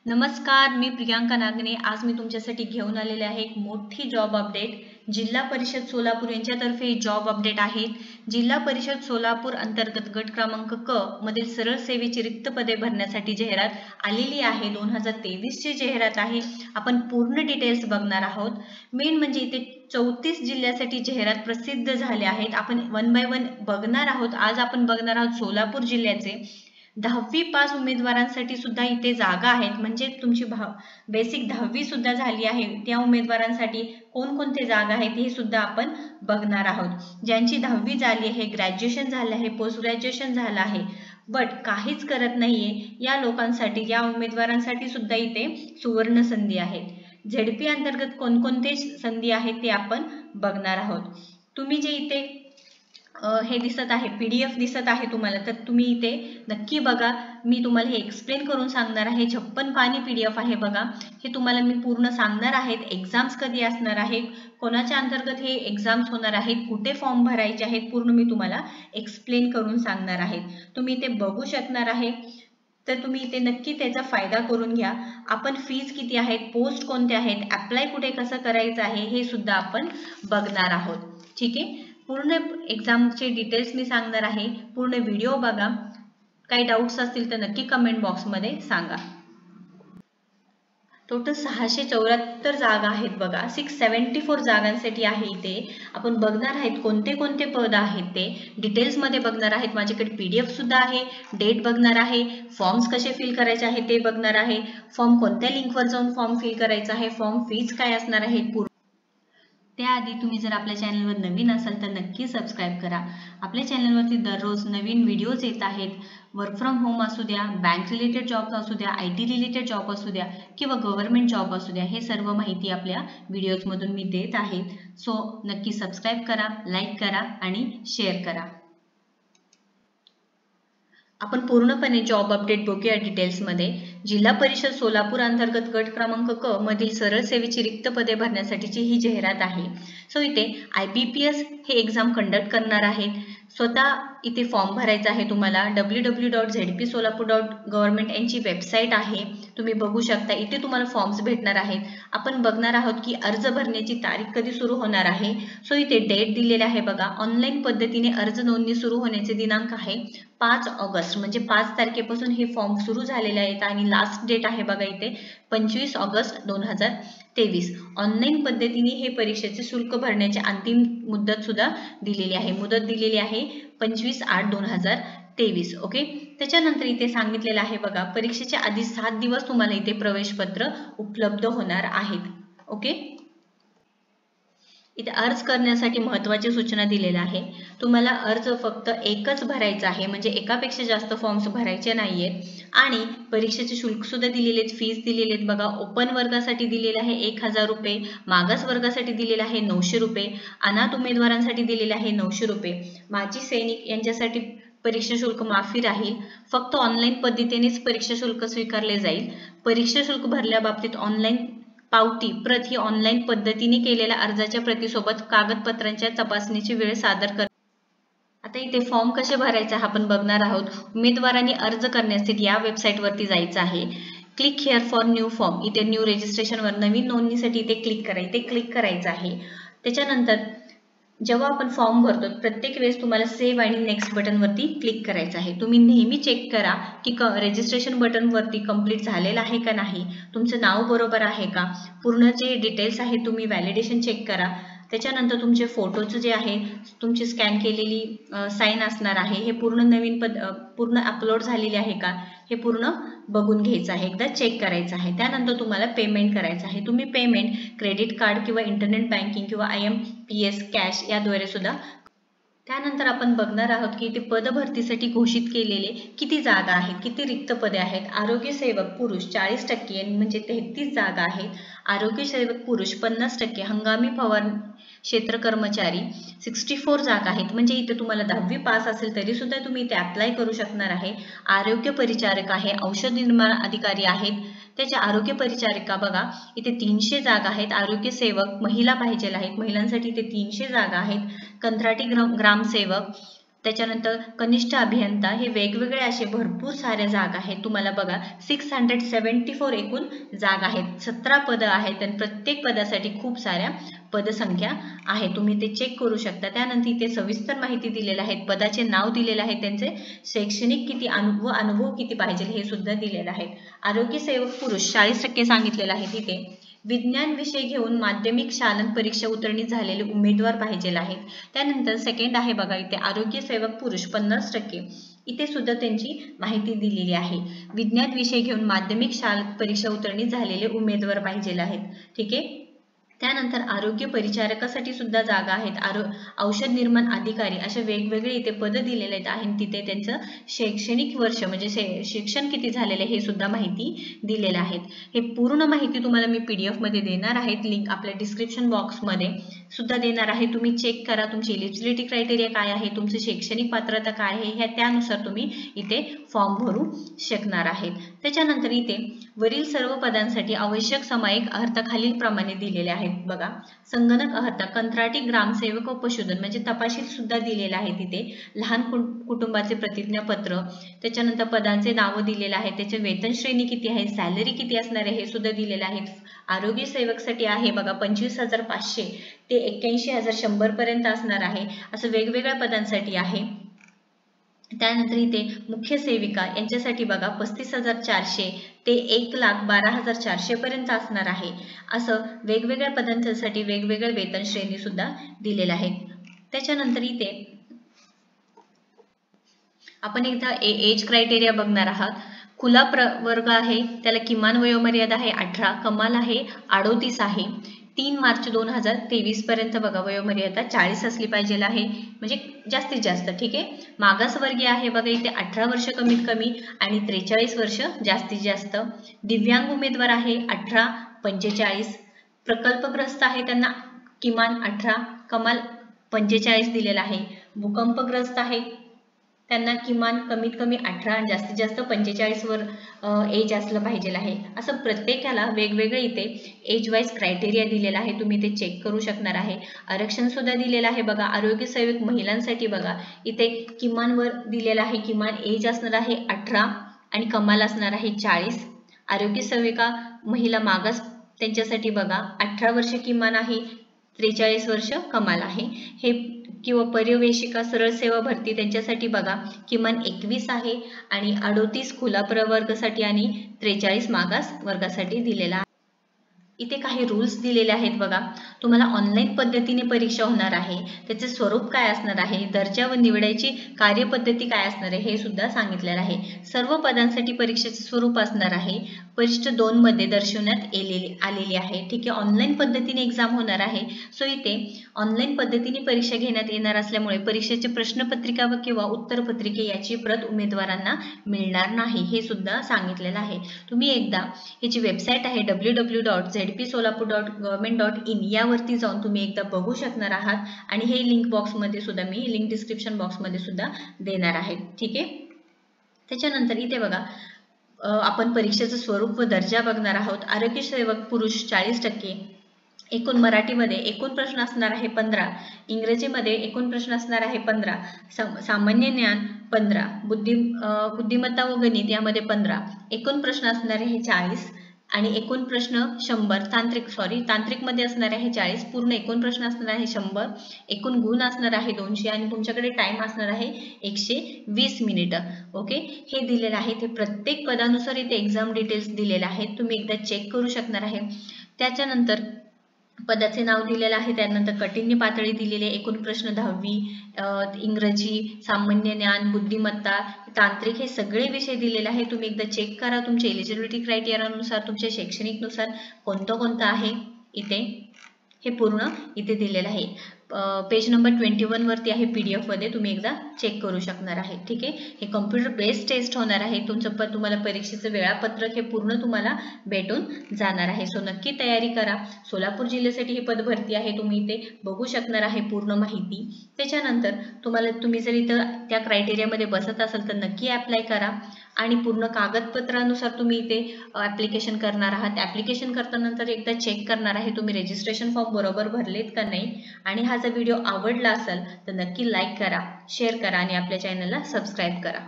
नमस्कार, मी प्रियांका नागने। आज मी तुमच्यासाठी घेऊन आलेले आहे एक मोठी जॉब अपडेट। जिल्हा परिषद सोलापूर यांच्यातर्फे जॉब अपडेट आहे। जिल्हा परिषद सोलापूर अंतर्गत गट क्रमांक क मधील सरळ सेवेची रिक्त पदे भरण्यासाठी जाहिरात आलेली आहे। 2023 ची जाहिरात आहे। आपण पूर्ण डिटेल्स बघणार आहोत। मेन म्हणजे इथे 34 जिल्ह्यासाठी जाहिरात प्रसिद्ध झाले आहेत। आपण वन बाय वन बघणार आहोत। आज आपण बघणार आहोत सोलापूर जिल्ह्याचे 10वी पास उमेदवारांसाठी सुद्धा इथे जागा आहेत। म्हणजे तुमची बेसिक 10वी सुद्धा झाली आहे त्या उमेदवारांसाठी कोणकोणते जागा आहेत हे सुद्धा आपण बघणार आहोत। ज्यांची 10वी झाली आहे, ग्रॅज्युएशन झाले आहे, पोस्ट ग्रॅज्युएशन झालं आहे बट काहीच करत नाहीये या लोकांसाठी, या उमेदवारांसाठी सुद्धा इथे सुवर्ण संधी आहेत। झेडपी अंतर्गत कोणकोणते संधी आहेत ते आपण बघणार आहोत। तुम्ही जे इथे हे दिसत आहे, PDF दिसत आहे तुम्हाला, तर तुम्ही इथे नक्की बघा। मी तुम्हाला हे एक्सप्लेन करून सांगणार आहे। 56 पानी PDF आहे बघा। हे तुम्हाला मी पूर्ण सांगणार आहे। एग्जाम्स कधी असणार आहे, कोणाच्या अंतर्गत हे एग्जाम्स होणार आहेत, कुठे फॉर्म भरायचे आहेत, पूर्ण मी तुम्हाला एक्सप्लेन करून सांगणार आहे। तुम्ही इथे बघू शकणार आहे, तर तुम्ही इथे नक्की त्याचा फायदा करून घ्या। आपण फीज किती आहेत, पोस्ट कोणते आहेत, अप्लाय कुठे कसं करायचं आहे हे सुद्धा आपण बघणार आहोत। ठीक आहे, पूर्ण एग्जामचे डिटेल्स मी सांगणार आहे। पूर्ण व्हिडिओ बघा। काही डाउट्स असतील तर नक्की कमेंट बॉक्समध्ये सांगा। टोटल 674 जागा आहेत बघा। 674 जागांसाठी आहे इथे। आपण बघणार आहेत कोणते कोणते पद आहेत ते डिटेल्स मध्ये बघणार आहेत। माझ्याकडे PDF सुद्धा आहे, डेट बघणार आहे, फॉर्म्स कसे फिल करायचे आहे ते बघणार आहे, फॉर्म कोणत्या लिंकवर जाऊन फॉर्म फिल करायचा आहे, फॉर्म फीज काय असणार आहे। त्याआधी तुम्ही जर आपल्या चॅनलवर नवीन असाल तर नक्की सबस्क्राइब करा। आपल्या चॅनलवरती दररोज नवीन व्हिडिओज येत आहेत। वर्क फ्रॉम होम असू द्या, बँक रिलेटेड जॉब असू द्या, IT रिलेटेड जॉब असू द्या किंवा गव्हर्नमेंट जॉब असू द्या, हे सर्व माहिती आपल्या व्हिडिओजमधून मी देत आहे। सो नक्की सबस्क्राइब करा, लाईक करा आणि शेअर करा। आपण पूर्णपणे जॉब अपडेट बघूया डिटेल्स मध्ये। जिल्हा परिषद सोलापूर अंतर्गत गट क्रमांक क मधील सरळ सेवेची रिक्त पदे भरण्यासाठीची ही जाहिरात आहे। सो इथे IBPS हे एक्झाम कंडक्ट करणार आहेत। स्वतः इथे फॉर्म भरायचा आहे तुम्हाला। www.zpsolapur.government यांची वेबसाईट आहे, तुम्ही बघू शकता। इथे तुम्हाला फॉर्म्स भेटणार आहेत। आपण बघणार आहोत की अर्ज भरण्याची तारीख कधी सुरू होणार आहे। सो इथे डेट दिलेला आहे बघा। ऑनलाईन पद्धतीने अर्ज नोंदणी सुरू होण्याचे दिनांक आहे 5 ऑगस्ट, म्हणजे 5 तारखेपासून हे फॉर्म सुरू झालेले आहेत आणि लास्ट डेट आहे बघा इथे 25 ऑगस्ट 2023। ऑनलाईन पद्धतीने हे परीक्षेचे शुल्क भरण्याची अंतिम मुदत सुद्धा दिलेली आहे। मुदत दिलेली आहे 25/8/2023। ओके, त्याच्यानंतर इथे सांगितलेलं आहे बघा, परीक्षेच्या आधी 7 दिवस तुम्हाला इथे प्रवेशपत्र उपलब्ध होणार आहेत। ओके, इथे अर्ज करण्यासाठी महत्त्वाची सूचना दिलेल्या आहे। तुम्हाला अर्ज फक्त एकच भरायचा आहे, म्हणजे एकापेक्षा जास्त फॉर्म्स भरायचे नाहीयेत। आणि परीक्षेचे शुल्क सुद्धा दिलेले आहेत, फीस दिलेले आहेत बघा। ओपन वर्गासाठी दिलेले आहे 1000 रुपये, मागास वर्गासाठी दिलेले आहे 900 रुपये, अनाथ उमेदवारांसाठी दिलेले आहे 900 रुपये, माजी सैनिक यांच्यासाठी परीक्षा शुल्क माफी राहील। फक्त ऑनलाईन पद्धतीनेच परीक्षा शुल्क स्वीकारले जाईल। परीक्षा शुल्क भरल्याबाबतीत ऑनलाईन पावती प्रत ही ऑनलाईन पद्धतीने केलेल्या अर्जाच्या प्रतीसोबत कागदपत्रांच्या तपासणीची वेळ सादर कर। आता इथे फॉर्म कसे भरायचे आपण बघणार आहोत। उमेदवारांनी अर्ज करण्यासाठी या वेबसाईट वरती जायचं आहे। Click here for new form, इथे न्यू रजिस्ट्रेशन वर नवीन नोंदणीसाठी इथे क्लिक करायचं आहे। त्याच्यानंतर जेव्हा आपण फॉर्म भरतो प्रत्येक वेळेस तुम्हाला सेव्ह आणि नेक्स्ट बटन वरती क्लिक करायचं आहे। तुम्ही नेहमी चेक करा की रजिस्ट्रेशन बटन वरती कंप्लीट झालेलं आहे का नाही, तुमचं नाव बरोबर आहे का, पूर्ण जे डिटेल्स आहे तुम्ही व्हॅलिडेशन चेक करा। त्याच्यानंतर तुमचे फोटोचं जे आहे, तुमची स्कॅन केलेली साइन असणार आहे, हे पूर्ण अपलोड झालेले आहे का हे पूर्ण बघून घ्यायचं आहे, एकदा चेक करायचं आहे। त्यानंतर तुम्हाला पेमेंट करायचं आहे। तुम्ही पेमेंट क्रेडिट कार्ड किंवा इंटरनेट बँकिंग किंवा IMPS कॅश याद्वारे सुद्धा। त्यानंतर आपण बघणार आहोत की इथे पदभरतीसाठी घोषित केलेले किती जागा आहेत, किती रिक्त पदे आहेत। आरोग्य सेवक पुरुष 40% म्हणजे 33 जागा आहेत। आरोग्य सेवक पुरुष 50%, हंगामी फवारणी क्षेत्र कर्मचारी 64 जागा आहेत, म्हणजे इथे तुम्हाला 10वी पास असेल तरी सुद्धा तुम्ही इथे अप्लाय करू शकणार आहे। आरोग्य परिचारक आहे, औषध निर्माण अधिकारी आहेत, त्याच्या आरोग्य परिचारिका बघा इथे 300 जागा आहेत। आरोग्य सेवक महिला पाहिजे आहेत, महिलांसाठी इथे 300 जागा आहेत। कंत्राटी ग्रामसेवक त्याच्यानंतर कनिष्ठ अभियंता हे वेगवेगळे असे भरपूर साऱ्या जागा आहेत. तुम्हाला बघा 674 एकूण जागा आहेत, 17 पदं आहेत आणि प्रत्येक पदासाठी खूप साऱ्या पदसंख्या आहे. तुम्ही ते चेक करू शकता. त्यानंतर इथे सविस्तर माहिती दिलेली आहे, पदाचे नाव दिलेले आहे, त्यांचे शैक्षणिक किती अनुभव किती पाहिजे हे सुद्धा दिलेलं आहे. आरोग्य सेवक पुरुष 40% सांगितलेलं आहे. तिथे विज्ञान विषय घेऊन माध्यमिक शालांत परीक्षा उत्तीर्ण झालेले उमेदवार पाहिजे आहेत. त्यानंतर सेकंड आहे बघा इथे आरोग्य सेवक पुरुष 50%, इथे सुद्धा त्यांची माहिती दिलेली आहे. विज्ञान विषय घेऊन माध्यमिक शालांत परीक्षा उत्तीर्ण झालेले उमेदवार पाहिजे आहेत. ठीक आहे. त्यानंतर आरोग्य परिचारकासाठी सुद्धा जागा आहेत. औषध निर्माण अधिकारी असे वेगवेगळे इथे पद दिलेले आहेत. तिथे त्यांचं शैक्षणिक वर्ष म्हणजे शिक्षण किती झालेले हे सुद्धा माहिती दिलेलं आहे. हे पूर्ण माहिती तुम्हाला मी PDF मध्ये देणार आहे. लिंक आपल्या डिस्क्रिप्शन बॉक्समध्ये सुद्धा देणार आहे. तुम्ही चेक करा तुमची एलिजिबिलिटी क्रायटेरिया काय आहे, तुमची शैक्षणिक पात्रता काय आहे, त्यानुसार तुम्ही इथे फॉर्म भरू शकणार आहेत. त्याच्यानंतर इथे वरील सर्व पदांसाठी आवश्यक सामायिक अर्थ खालील प्रमाणे दिलेले आहेत. बघा संगणक अर्थ, कंत्राटी ग्रामसेवक व पशुधन म्हणजे तपशील सुद्धा दिलेला आहे. तिथे लहान कुटुंबाचे प्रतिज्ञापत्र, त्याच्यानंतर पदांचे नाव दिलेले आहे, त्याचे वेतन श्रेणी किती आहे, सॅलरी किती असणार आहे हे सुद्धा दिलेले आहे. आरोग्य सेवकसाठी आहे बघा 25,500 ते 81,100 पर्यंत असणार आहे. असं वेगवेगळ्या पदांसाठी आहे. त्यानंतर इथे मुख्य सेविका यांच्यासाठी बघा 35,400 ते 1,12,400 पर्यंत असणार आहे. असं वेगवेगळ्या पदांसाठी वेगवेगळे वेतन श्रेणी सुद्धा दिलेल्या आहेत. त्याच्यानंतर इथे आपण एकदा एज क्रायटेरिया बघणार आहात. खुला वर्ग आहे, त्याला किमान वयोमर्यादा आहे 18, कमाल आहे 38 आहे. 3 मार्च 2023 पर्यंत बघा वयोमर्यादा 40 असली पाहिजे आहे, म्हणजे जास्तीत जास्त. ठीक आहे. मागासवर्गीय आहे बघा इथे 18 वर्ष कमीत कमी आणि 43 वर्ष जास्तीत जास्त. दिव्यांग उमेदवार आहे 18, 45. प्रकल्पग्रस्त आहे त्यांना किमान 18, कमाल 45 दिलेला आहे. भूकंपग्रस्त आहे त्यांना किमान कमीत कमी 18 आणि जास्तीत जास्त 45 वर एज असलं पाहिजे आहे. असं प्रत्येकाला वेगवेगळे इथे एज वाईज क्रायटेरिया दिलेला आहे. तुम्ही ते चेक करू शकणार आहे. आरक्षण सुद्धा दिलेलं आहे बघा. आरोग्य सेवक महिलांसाठी बघा इथे किमान वर दिलेला आहे, किमान एज असणार आहे 18 आणि कमाल असणार आहे 40. आरोग्य सेविका महिला मागास त्यांच्यासाठी बघा 18 वर्ष किमान आहे, 43 वर्ष कमाल आहे. हे किंवा पर्यवेक्षिका सरळ सेवा भरती त्यांच्यासाठी बघा किमान 21 आहे आणि 38 खुला प्रवर्गासाठी आणि 43 मागास वर्गासाठी दिलेला आहे. इथे काही रूल्स दिलेले आहेत बघा. तुम्हाला ऑनलाईन पद्धतीने परीक्षा होणार आहे, त्याचे स्वरूप काय असणार आहे, दर्जा व निवडायची कार्यपद्धती काय असणार आहे हे सुद्धा सांगितलेलं आहे. सर्व पदांसाठी परीक्षेचे स्वरूप असणार आहे परिशिष्ट 2 मध्ये दर्शवण्यात आलेली आहे. ठीक आहे. ऑनलाईन पद्धतीने एक्झाम होणार आहे. सो इथे ऑनलाईन पद्धतीने परीक्षा घेण्यात येणार असल्यामुळे परीक्षेचे प्रश्नपत्रिका व किंवा उत्तरपत्रिके याची प्रत उमेदवारांना मिळणार नाही हे सुद्धा सांगितलेलं आहे. तुम्ही एकदा याची वेबसाईट आहे www.zpsolapur.government.in यावरती जाऊन तुम्ही एकदा बघू शकणार आहात आणि हे लिंक बॉक्समध्ये सुद्धा मी लिंक डिस्क्रिप्शन बॉक्समध्ये सुद्धा देणार आहे. ठीक आहे. त्याच्यानंतर इथे बघा आपण परीक्षेचं स्वरूप व दर्जा बघणार आहोत. आरोग्य सेवक पुरुष 40%, एकूण मराठीमध्ये एकूण प्रश्न असणार आहे 15, इंग्रजीमध्ये एकूण प्रश्न असणार आहे 15, सामान्य ज्ञान 15, बुद्धिमत्ता व गणित यामध्ये 15, एकूण प्रश्न असणार आहे 40 आणि एकूण प्रश्न 100. तांत्रिक मध्ये असणार आहे 40, पूर्ण एकूण प्रश्न असणार आहे 100, एकूण गुण असणार आहे 200 आणि तुमच्याकडे टाइम असणार आहे 120 मिनिटं. ओके. हे दिलेलं आहे. ते प्रत्येक पदानुसार इथे एक्झाम डिटेल्स दिलेले आहेत, तुम्ही एकदा चेक करू शकणार आहे. त्याच्यानंतर पदाचे नाव दिलेलं आहे, त्यानंतर कठिण्य पातळी दिलेली आहे, एकूण प्रश्न 10वी, इंग्रजी, सामान्य ज्ञान, बुद्धिमत्ता, तांत्रिक हे सगळे विषय दिलेले आहे. तुम्ही एकदा चेक करा तुमच्या एलिजिबिलिटी क्रायटेरियानुसार, तुमच्या शैक्षणिक नुसार कोणतं आहे. इथे हे पूर्ण इथे दिलेलं आहे. पेज नंबर 21 वरती आहे PDF मध्ये, तुम्ही एकदा चेक करू शकणार आहे. ठीक आहे. हे कॉम्प्युटर बेस्ड टेस्ट होणार आहे. तुम्हाला परीक्षेचं वेळापत्रक हे पूर्ण तुम्हाला भेटून जाणार आहे. सो नक्की तयारी करा. सोलापूर जिल्ह्यासाठी ही पद भरती आहे, तुम्ही इथे बघू शकणार आहे पूर्ण माहिती. त्याच्यानंतर तुम्ही जर इथं त्या क्रायटेरियामध्ये बसत असाल तर नक्की अप्लाय करा आणि पूर्ण कागदपत्रानुसार तुम्ही इथे ऍप्लिकेशन करणार आहात. ऍप्लिकेशन करतानंतर एकदा चेक करणार आहे तुम्ही रजिस्ट्रेशन फॉर्म बरोबर भरलेत का नाही आणि हा हा जर व्हिडिओ आवडला असेल तर नक्की लाईक करा, शेअर करा आणि आपल्या चॅनलला सबस्क्राईब करा.